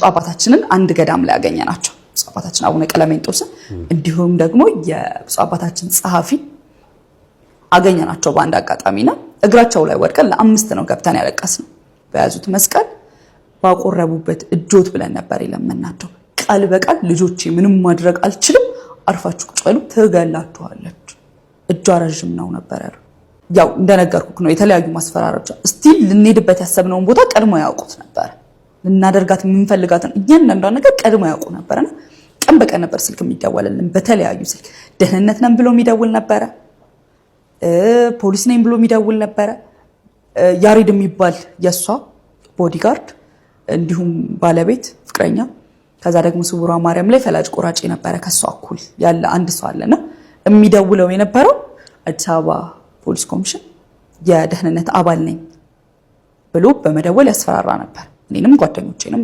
አባታችንን አንድ ገዳም ላይ ያገኘናቸው አባታችን አቡነ ቀለሜንጦስ እንዲሁም ደግሞ የብፁዕ አባታችን ጸሐፊ አገኘናቸው በአንድ አጋጣሚና እግራቸው ላይ ወድቀን ለአምስት ነው ገብተን ያለቀስነው። በያዙት መስቀል ባቆረቡበት እጆት ብለን ነበር የለመናቸው። ቃል በቃል ልጆቼ ምንም ማድረግ አልችልም አርፋችሁ ቁጭ በሉ ትገላችኋለች። እጇ ረጅም ነው ነበር ያለው። ያው እንደነገርኩክ ነው የተለያዩ ማስፈራራዎች ስቲል ልንሄድበት ያሰብነውን ቦታ ቀድሞ ያውቁት ነበር። ልናደርጋት የምንፈልጋትን እያንዳንዷን ነገር ቀድሞ ያውቁ ነበርና ቀን በቀን ነበር ስልክ የሚደወልልን። በተለያዩ ስልክ ደህንነት ነን ብሎ የሚደውል ነበረ፣ ፖሊስ ነኝ ብሎ የሚደውል ነበረ። ያሬድ የሚባል የሷ ቦዲጋርድ እንዲሁም ባለቤት ፍቅረኛ፣ ከዛ ደግሞ ስውሯ ማርያም ላይ ፈላጭ ቆራጭ ነበረ ከሷ እኩል ያለ አንድ ሰው አለና የሚደውለው የነበረው አዲስ አበባ ፖሊስ ኮሚሽን የደህንነት አባል ነኝ ብሎ በመደወል ያስፈራራ ነበር። እኔንም ጓደኞቼንም